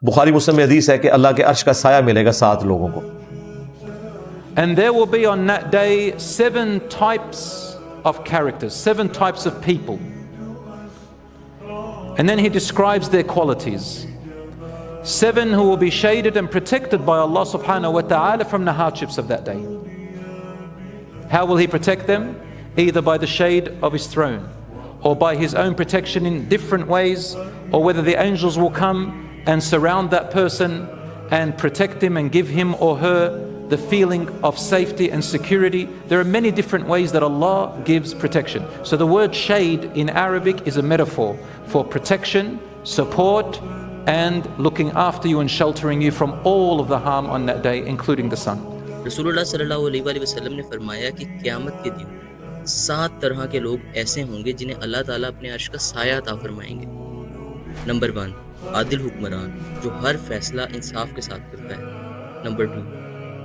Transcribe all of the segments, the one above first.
बुखारी मुस्लिम में हदीस है कि अल्लाह के अर्श का साया मिलेगा 7 लोगों को. And there will be on that day 7 types of characters, 7 types of people. And then he describes their qualities. 7 who will be shaded and protected by Allah subhanahu wa ta'ala from the hardships of that day. How will he protect them? Either by the shade of his throne, or by his own protection in different ways, or whether the angels will come and surround that person and protect him and give him or her the feeling of safety and security. There are many different ways that Allah gives protection. So the word shade in Arabic is a metaphor for protection, support, and looking after you and sheltering you from all of the harm on that day, including the sun. रसूलुल्लाह सल्लल्लाहु अलैहि वसल्लम ने फरमाया कि क़यामत के दिन 7 तरह के लोग ऐसे होंगे जिन्हें अल्लाह ताला अपने अर्श का साया अता फरमाएंगे. नंबर 1, आदिल हुक्मरान जो हर फैसला इंसाफ के साथ करता है. नंबर 2,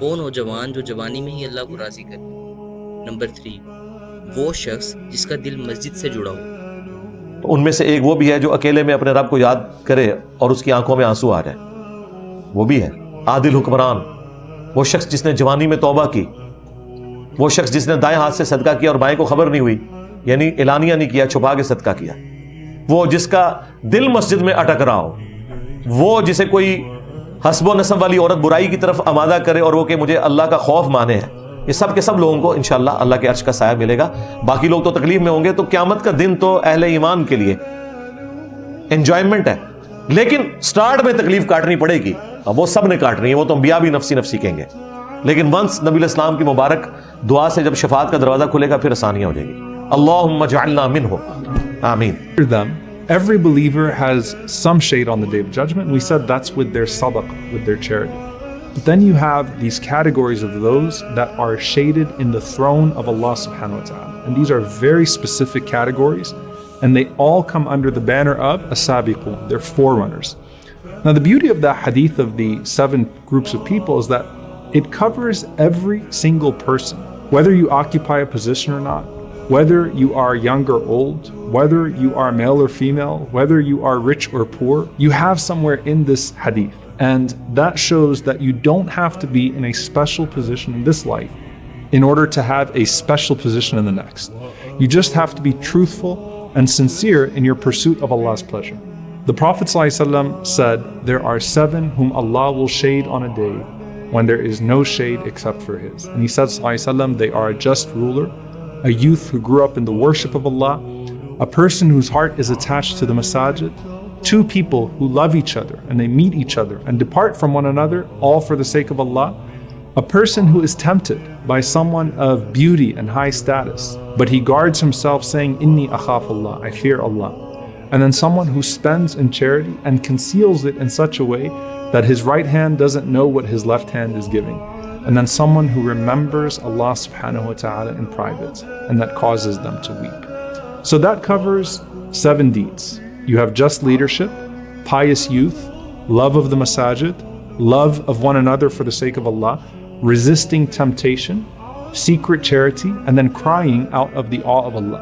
वो नौजवान जो जवानी में ही अल्लाह को राज़ी करे. नंबर 3, वो शख्स जिसका दिल मस्जिद से जुड़ा हो. तो उनमें से एक वो भी है जो अकेले में अपने रब को याद करे और उसकी आंखों में आंसू आ जाए. वो भी है आदिल हुक्मरान. वो शख्स जिसने जवानी में तौबा की, वो शख्स जिसने दाएं हाथ से सदका किया और बाएं को खबर नहीं हुई, यानी एलानिया नहीं किया, छुपा के सदका किया. वो जिसका दिल मस्जिद में अटक रहा हो, वो जिसे कोई हस्बो नसब वाली औरत बुराई की तरफ आमादा करे और वो कि मुझे अल्लाह का खौफ माने है. ये सब के सब लोगों को इंशाअल्लाह अल्लाह के अर्श का साया मिलेगा. बाकी लोग तो तकलीफ में होंगे. तो क़यामत का दिन तो अहले ईमान के लिए एंजॉयमेंट है, लेकिन स्टार्ट में तकलीफ काटनी पड़ेगी. अब वो सब ने काटनी है, वो तो अंबिया भी नफसी नफसी कहेंगे. लेकिन वंस नबी इस्लाम की मुबारक दुआ से जब शफात का दरवाजा खुलेगा फिर आसानियां हो जाएगी. अल्लाहुम्मा जअलना मिनहु. आमीन. Every believer has some shade on the Day of Judgment. We said that's with their sadaqah, with their charity. But then you have these categories of those that are shaded in the throne of Allah subhanahu wa ta'ala. And these are very specific categories, and they all come under the banner of as-sabiqun. They're forerunners. Now the beauty of that hadith of the 7 groups of people is that it covers every single person, whether you occupy a position or not, whether you are young or old, whether you are male or female, whether you are rich or poor, you have somewhere in this hadith. And that shows that you don't have to be in a special position in this life in order to have a special position in the next. You just have to be truthful and sincere in your pursuit of Allah's pleasure. The Prophet ﷺ said, there are 7 whom Allah will shade on a day when there is no shade except for His. And He said, ﷺ, they are a just ruler, a youth who grew up in the worship of Allah, a person whose heart is attached to the masajid, 2 people who love each other and they meet each other and depart from one another, all for the sake of Allah, a person who is tempted by someone of beauty and high status, but he guards himself saying, Inni akhaf Allah, I fear Allah, and then someone who spends in charity and conceals it in such a way that his right hand doesn't know what his left hand is giving. And then someone who remembers Allah subhanahu wa ta'ala in private, and that causes them to weep. So that covers 7 deeds. You have just leadership, pious youth, love of the masajid, love of one another for the sake of Allah, resisting temptation, secret charity, and then crying out of the awe of Allah.